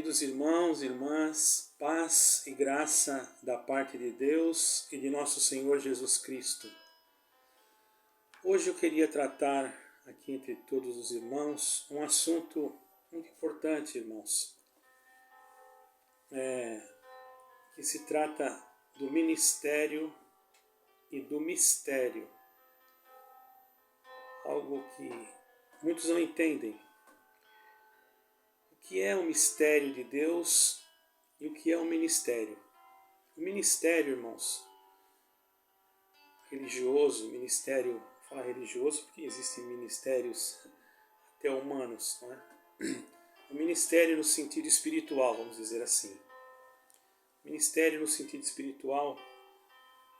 Queridos irmãos e irmãs, paz e graça da parte de Deus e de nosso Senhor Jesus Cristo. Hoje eu queria tratar aqui entre todos os irmãos um assunto muito importante, irmãos, que se trata do ministério e do mistério, algo que muitos não entendem. O que é o mistério de Deus e o que é o ministério? O ministério, irmãos, religioso, ministério, vou falar religioso porque existem ministérios até humanos, não é? O ministério no sentido espiritual, vamos dizer assim. Ministério no sentido espiritual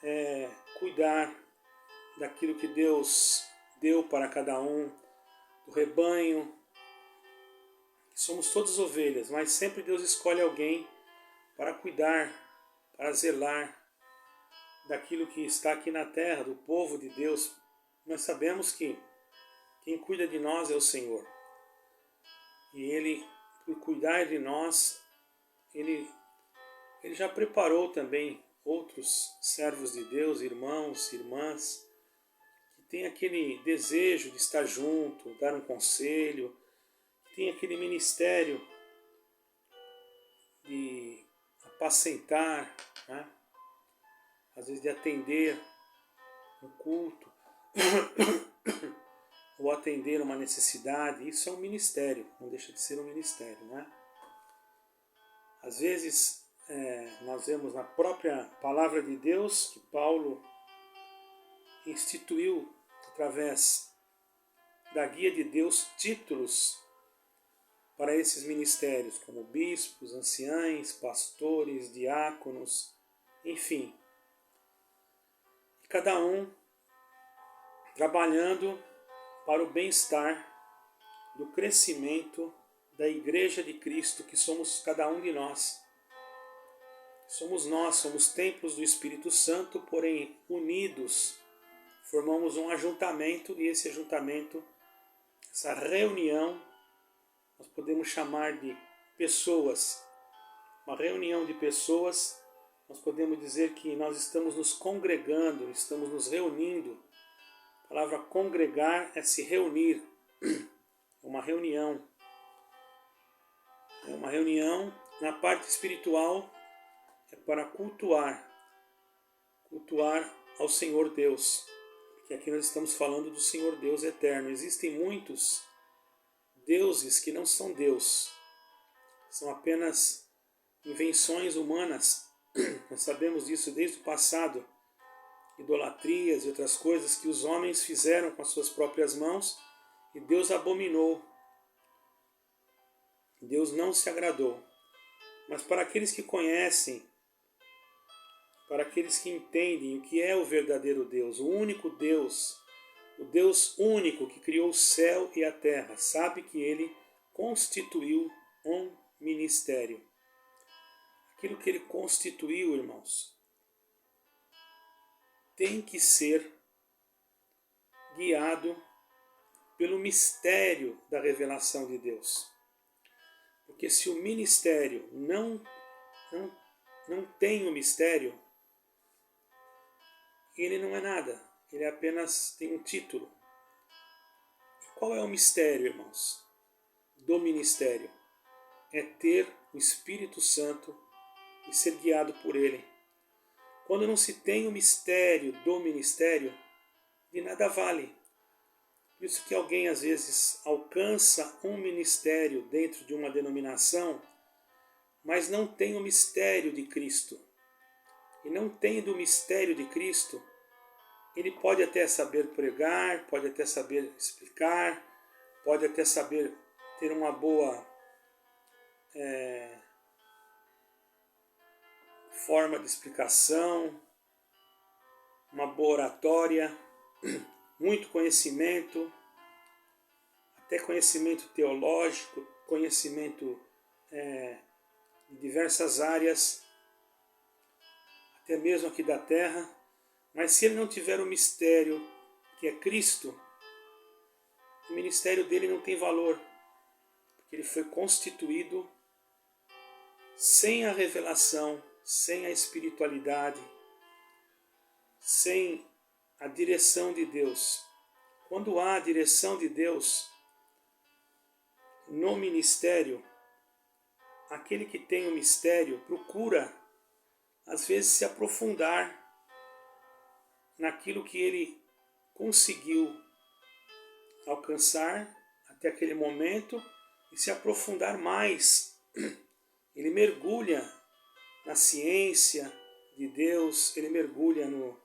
é cuidar daquilo que Deus deu para cada um, do rebanho. Somos todos ovelhas, mas sempre Deus escolhe alguém para cuidar, para zelar daquilo que está aqui na terra, do povo de Deus. Nós sabemos que quem cuida de nós é o Senhor. E Ele, por cuidar de nós, Ele já preparou também outros servos de Deus, irmãos, irmãs, que têm aquele desejo de estar junto, dar um conselho, tem aquele ministério de apacentar, né? Às vezes de atender um culto, ou atender uma necessidade. Isso é um ministério, não deixa de ser um ministério, né? Às vezes nós vemos na própria palavra de Deus que Paulo instituiu, através da guia de Deus, títulos para esses ministérios, como bispos, anciães, pastores, diáconos, enfim. Cada um trabalhando para o bem-estar do crescimento da Igreja de Cristo, que somos cada um de nós. Somos templos do Espírito Santo, porém unidos, formamos um ajuntamento, e esse ajuntamento, essa reunião, nós podemos chamar de pessoas. Uma reunião de pessoas, nós podemos dizer que nós estamos nos congregando, estamos nos reunindo. A palavra congregar é se reunir. É uma reunião. É uma reunião na parte espiritual, é para cultuar ao Senhor Deus. Porque aqui nós estamos falando do Senhor Deus eterno. Existem muitos deuses que não são Deus, são apenas invenções humanas. Nós sabemos disso desde o passado, idolatrias e outras coisas que os homens fizeram com as suas próprias mãos e Deus abominou. Deus não se agradou. Mas para aqueles que conhecem, para aqueles que entendem o que é o verdadeiro Deus, o único Deus, o Deus único que criou o céu e a terra, sabe que Ele constituiu um ministério. Aquilo que Ele constituiu, irmãos, tem que ser guiado pelo mistério da revelação de Deus. Porque se o ministério não tem o mistério, ele não é nada. Ele apenas tem um título. E qual é o mistério, irmãos, do ministério? É ter o Espírito Santo e ser guiado por Ele. Quando não se tem o mistério do ministério, de nada vale. Por isso que alguém às vezes alcança um ministério dentro de uma denominação, mas não tem o mistério de Cristo. E não tendo o mistério de Cristo, ele pode até saber pregar, pode até saber explicar, pode até saber ter uma boa forma de explicação, uma boa oratória, muito conhecimento, até conhecimento teológico, conhecimento de diversas áreas, até mesmo aqui da terra, mas se ele não tiver o mistério que é Cristo, o ministério dele não tem valor, porque ele foi constituído sem a revelação, sem a espiritualidade, sem a direção de Deus. Quando há a direção de Deus no ministério, aquele que tem o mistério procura, às vezes, se aprofundar naquilo que ele conseguiu alcançar até aquele momento e se aprofundar mais. Ele mergulha na ciência de Deus, ele mergulha no...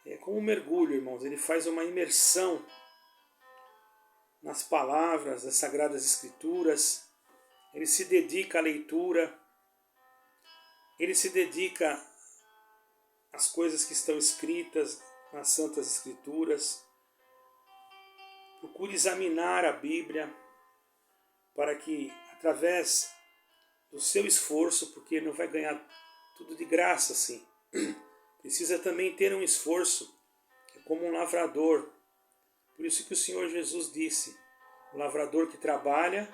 É como um mergulho, irmãos, ele faz uma imersão nas palavras das Sagradas Escrituras, ele se dedica à leitura, ele se dedica às coisas que estão escritas nas Santas Escrituras, procura examinar a Bíblia para que, através do seu esforço, porque ele não vai ganhar tudo de graça assim, precisa também ter um esforço, como um lavrador. Por isso que o Senhor Jesus disse, o lavrador que trabalha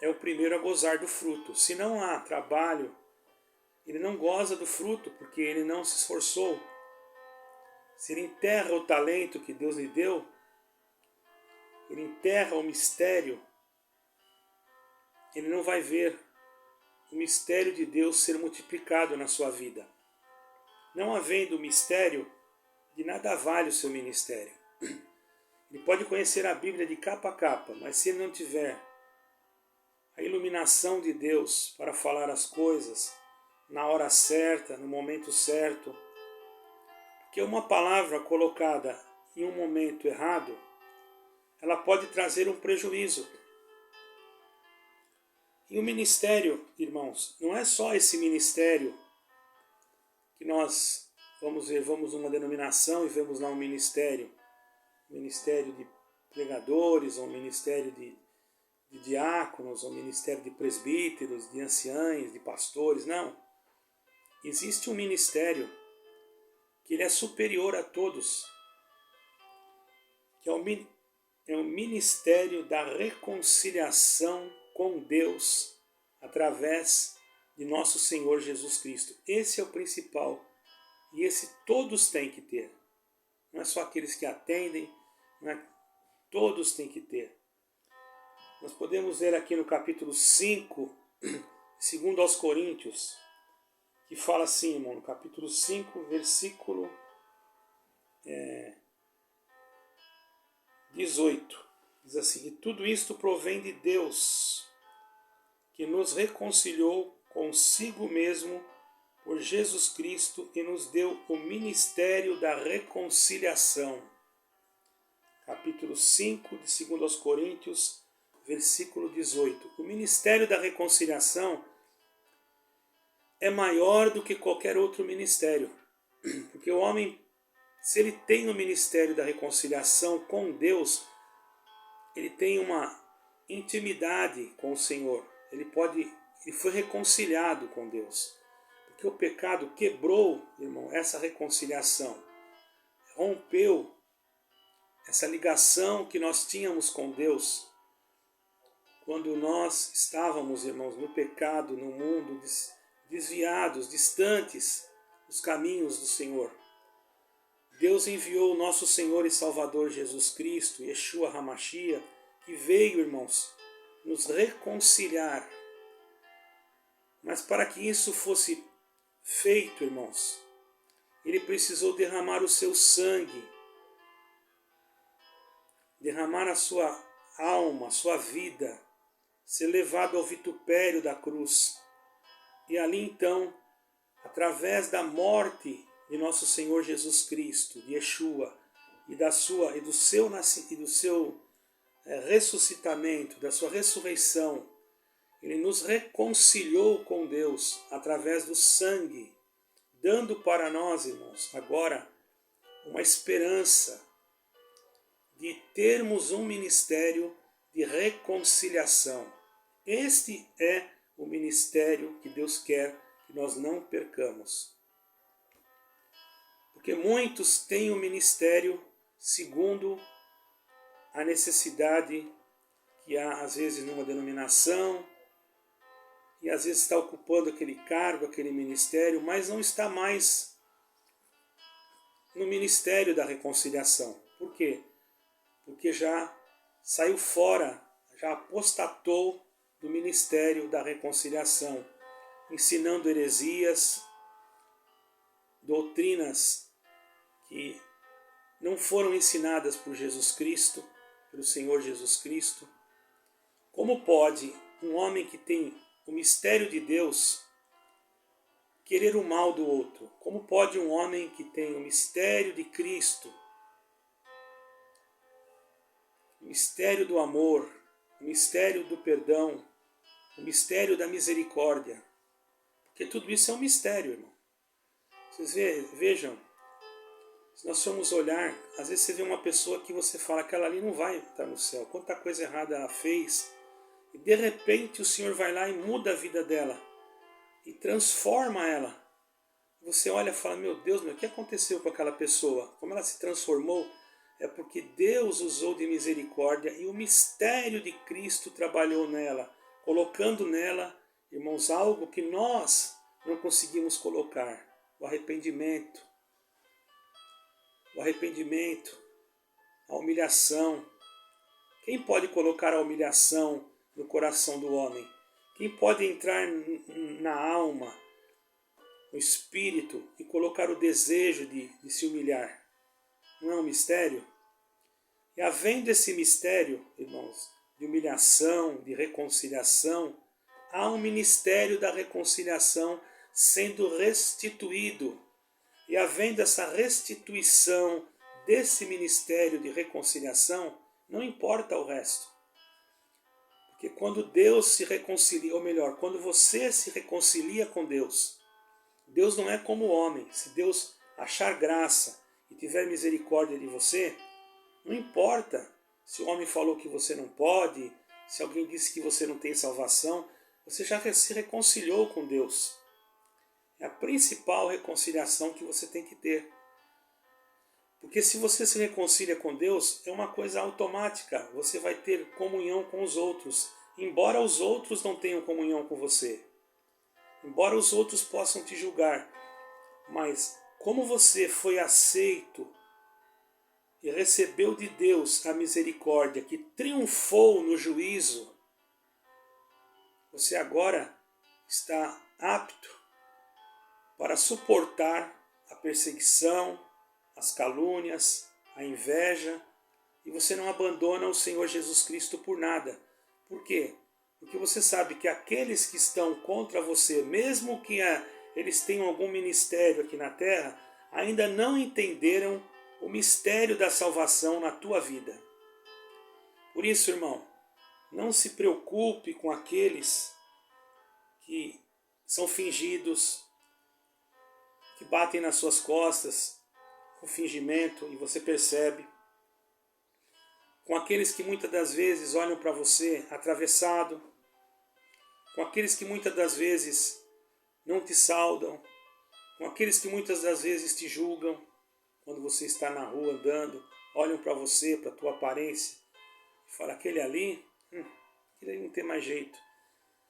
é o primeiro a gozar do fruto. Se não há trabalho, ele não goza do fruto, porque ele não se esforçou. Se ele enterra o talento que Deus lhe deu, ele enterra o mistério, ele não vai ver o mistério de Deus ser multiplicado na sua vida. Não havendo mistério, de nada vale o seu ministério. Ele pode conhecer a Bíblia de capa a capa, mas se ele não tiver a iluminação de Deus para falar as coisas na hora certa, no momento certo, porque uma palavra colocada em um momento errado, ela pode trazer um prejuízo. E o ministério, irmãos, não é só esse ministério que nós vamos numa denominação e vemos lá um ministério de pregadores, ou um ministério de diáconos, ou um ministério de presbíteros, de anciães, de pastores. Não. Existe um ministério que ele é superior a todos, que é o ministério da reconciliação com Deus através de nosso Senhor Jesus Cristo. Esse é o principal, e esse todos têm que ter. Não é só aqueles que atendem, não é? Todos têm que ter. Nós podemos ver aqui no capítulo 5, segundo aos Coríntios, que fala assim, irmão, no capítulo 5, versículo 18. Diz assim: e tudo isto provém de Deus, que nos reconciliou consigo mesmo por Jesus Cristo e nos deu o ministério da reconciliação. Capítulo 5 de 2 aos Coríntios, versículo 18. O ministério da reconciliação é maior do que qualquer outro ministério. Porque o homem, se ele tem o ministério da reconciliação com Deus, ele tem uma intimidade com o Senhor. Ele foi reconciliado com Deus. Porque o pecado quebrou, irmão, essa reconciliação. Rompeu essa ligação que nós tínhamos com Deus. Quando nós estávamos, irmãos, no pecado, no mundo, desviados, distantes dos caminhos do Senhor. Deus enviou o nosso Senhor e Salvador Jesus Cristo, Yeshua HaMashiach, que veio, irmãos, nos reconciliar. Mas para que isso fosse feito, irmãos, ele precisou derramar o seu sangue, derramar a sua alma, a sua vida, ser levado ao vitupério da cruz. E ali então, através da morte de nosso Senhor Jesus Cristo, de Yeshua, e do seu ressuscitamento, da sua ressurreição, ele nos reconciliou com Deus através do sangue, dando para nós, irmãos, agora uma esperança de termos um ministério de reconciliação. Este é o ministério que Deus quer que nós não percamos. Porque muitos têm o ministério segundo a necessidade que há, às vezes, numa denominação, e às vezes está ocupando aquele cargo, aquele ministério, mas não está mais no ministério da reconciliação. Por quê? Porque já saiu fora, já apostatou do ministério da reconciliação, ensinando heresias, doutrinas que não foram ensinadas por Jesus Cristo, pelo Senhor Jesus Cristo. Como pode um homem que tem o mistério de Deus querer o mal do outro? Como pode um homem que tem o mistério de Cristo, o mistério do amor, o mistério do perdão, o mistério da misericórdia? Porque tudo isso é um mistério, irmão. Vocês vejam, se nós formos olhar, às vezes você vê uma pessoa que você fala, aquela ali não vai estar no céu, quanta coisa errada ela fez, e de repente o Senhor vai lá e muda a vida dela, e transforma ela. Você olha e fala, meu Deus, o que aconteceu com aquela pessoa? Como ela se transformou? É porque Deus usou de misericórdia e o mistério de Cristo trabalhou nela, colocando nela, irmãos, algo que nós não conseguimos colocar, o arrependimento. O arrependimento, a humilhação. Quem pode colocar a humilhação no coração do homem? Quem pode entrar na alma, no espírito e colocar o desejo de se humilhar? Não é um mistério? E havendo esse mistério, irmãos, de humilhação, de reconciliação, há um ministério da reconciliação sendo restituído. E havendo essa restituição desse ministério de reconciliação, não importa o resto. Porque quando Deus se reconcilia, ou melhor, quando você se reconcilia com Deus, Deus não é como o homem. Se Deus achar graça e tiver misericórdia de você, não importa se o homem falou que você não pode, se alguém disse que você não tem salvação, você já se reconciliou com Deus. É a principal reconciliação que você tem que ter. Porque se você se reconcilia com Deus, é uma coisa automática. Você vai ter comunhão com os outros. Embora os outros não tenham comunhão com você. Embora os outros possam te julgar. Mas como você foi aceito e recebeu de Deus a misericórdia que triunfou no juízo, você agora está apto para suportar a perseguição, as calúnias, a inveja, e você não abandona o Senhor Jesus Cristo por nada. Por quê? Porque você sabe que aqueles que estão contra você, mesmo que eles tenham algum ministério aqui na terra, ainda não entenderam o mistério da salvação na tua vida. Por isso, irmão, não se preocupe com aqueles que são fingidos, que batem nas suas costas com fingimento e você percebe, com aqueles que muitas das vezes olham para você atravessado, com aqueles que muitas das vezes não te saudam, com aqueles que muitas das vezes te julgam quando você está na rua andando, olham para você, para a tua aparência e falam, aquele ali não tem mais jeito.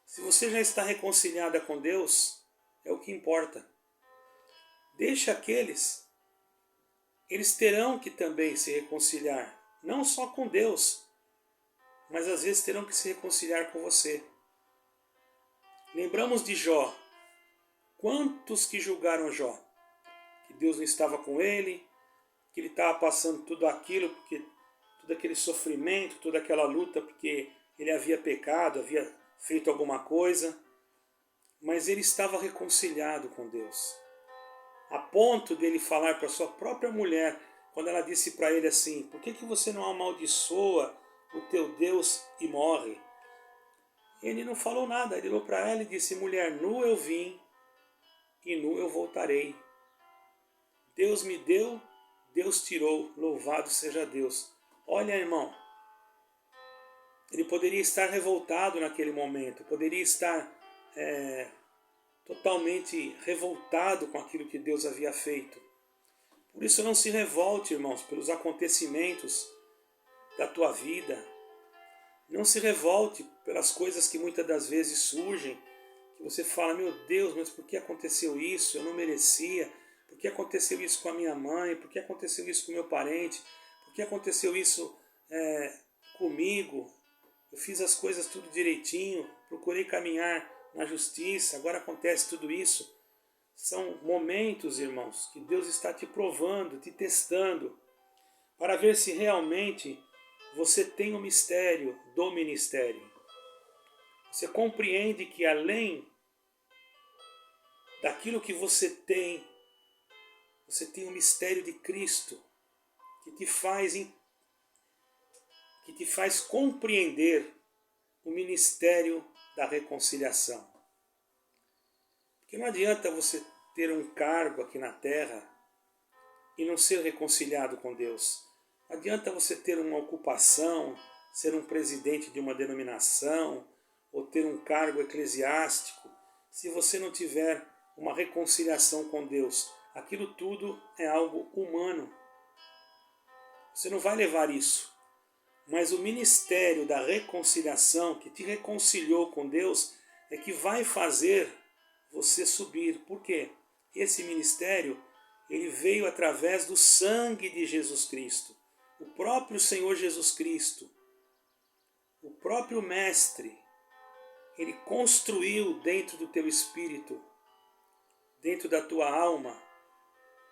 Se você já está reconciliada com Deus, é o que importa. Deixa aqueles, eles terão que também se reconciliar, não só com Deus, mas às vezes terão que se reconciliar com você. Lembramos de Jó. Quantos que julgaram Jó? Que Deus não estava com ele, que ele estava passando tudo aquilo, porque todo aquele sofrimento, toda aquela luta, porque ele havia pecado, havia feito alguma coisa, mas ele estava reconciliado com Deus. A ponto dele falar para sua própria mulher, quando ela disse para ele assim, por que você não amaldiçoa o teu Deus e morre? Ele não falou nada, ele olhou para ela e disse, mulher, nu eu vim e nu eu voltarei. Deus me deu, Deus tirou, louvado seja Deus. Olha, irmão, ele poderia estar revoltado naquele momento, poderia estar totalmente revoltado com aquilo que Deus havia feito. Por isso não se revolte, irmãos, pelos acontecimentos da tua vida. Não se revolte pelas coisas que muitas das vezes surgem que você fala, meu Deus, mas por que aconteceu isso? Eu não merecia. Por que aconteceu isso com a minha mãe? Por que aconteceu isso com o meu parente? Por que aconteceu isso comigo? Eu fiz as coisas tudo direitinho, procurei caminhar na justiça, agora acontece tudo isso. São momentos, irmãos, que Deus está te provando, te testando, para ver se realmente você tem o mistério do ministério. Você compreende que além daquilo que você tem o mistério de Cristo, que te faz compreender o ministério da reconciliação. Porque não adianta você ter um cargo aqui na terra e não ser reconciliado com Deus. Não adianta você ter uma ocupação, ser um presidente de uma denominação ou ter um cargo eclesiástico, se você não tiver uma reconciliação com Deus. Aquilo tudo é algo humano. Você não vai levar isso. Mas o ministério da reconciliação, que te reconciliou com Deus, é que vai fazer você subir. Por quê? Esse ministério, ele veio através do sangue de Jesus Cristo. O próprio Senhor Jesus Cristo, o próprio Mestre, ele construiu dentro do teu espírito, dentro da tua alma,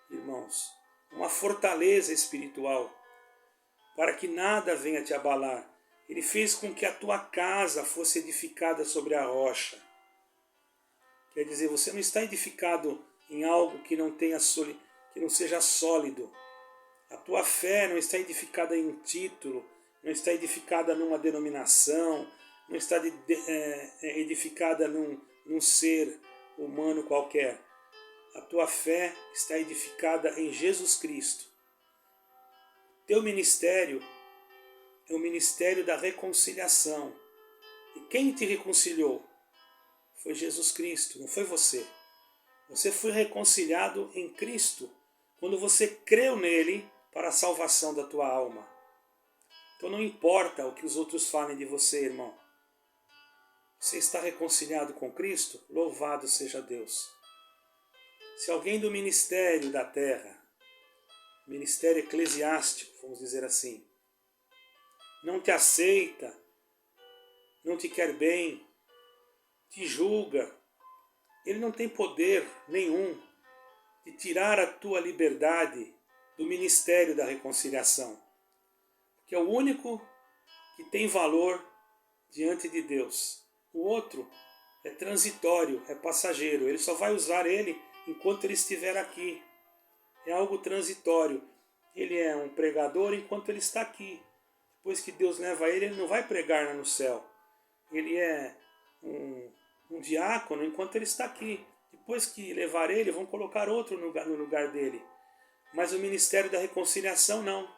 irmãos, uma fortaleza espiritual, para que nada venha te abalar. Ele fez com que a tua casa fosse edificada sobre a rocha. Quer dizer, você não está edificado em algo que não seja sólido. A tua fé não está edificada em um título, não está edificada numa denominação, não está edificada num ser humano qualquer. A tua fé está edificada em Jesus Cristo. Teu ministério é o ministério da reconciliação. E quem te reconciliou? Foi Jesus Cristo, não foi você. Você foi reconciliado em Cristo quando você creu nele para a salvação da tua alma. Então não importa o que os outros falem de você, irmão. Você está reconciliado com Cristo? Louvado seja Deus. Se alguém do ministério da terra, ministério eclesiástico, vamos dizer assim, não te aceita, não te quer bem, te julga, ele não tem poder nenhum de tirar a tua liberdade do ministério da reconciliação, porque é o único que tem valor diante de Deus. O outro é transitório, é passageiro, ele só vai usar ele enquanto ele estiver aqui. É algo transitório. Ele é um pregador enquanto ele está aqui. Depois que Deus leva ele, ele não vai pregar no céu. Ele é um diácono enquanto ele está aqui. Depois que levar ele, vão colocar outro no lugar dele. Mas o ministério da reconciliação não.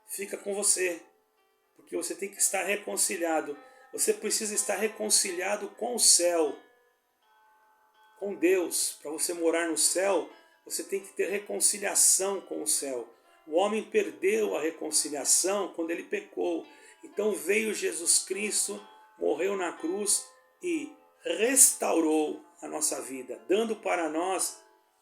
Fica com você. Porque você tem que estar reconciliado. Você precisa estar reconciliado com o céu. Com Deus. Para você morar no céu, você tem que ter reconciliação com o céu. O homem perdeu a reconciliação quando ele pecou. Então veio Jesus Cristo, morreu na cruz e restaurou a nossa vida, dando para nós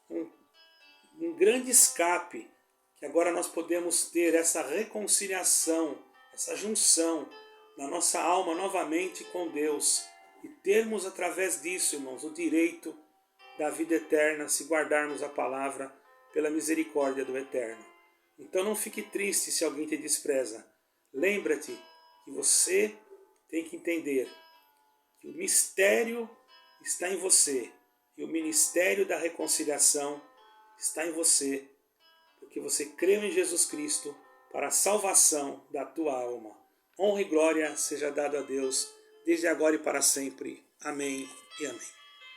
um grande escape, que agora nós podemos ter essa reconciliação, essa junção na nossa alma novamente com Deus e termos através disso, irmãos, o direito da vida eterna, se guardarmos a palavra pela misericórdia do Eterno. Então não fique triste se alguém te despreza. Lembra-te que você tem que entender que o mistério está em você e o ministério da reconciliação está em você, porque você creu em Jesus Cristo para a salvação da tua alma. Honra e glória seja dado a Deus, desde agora e para sempre. Amém e amém.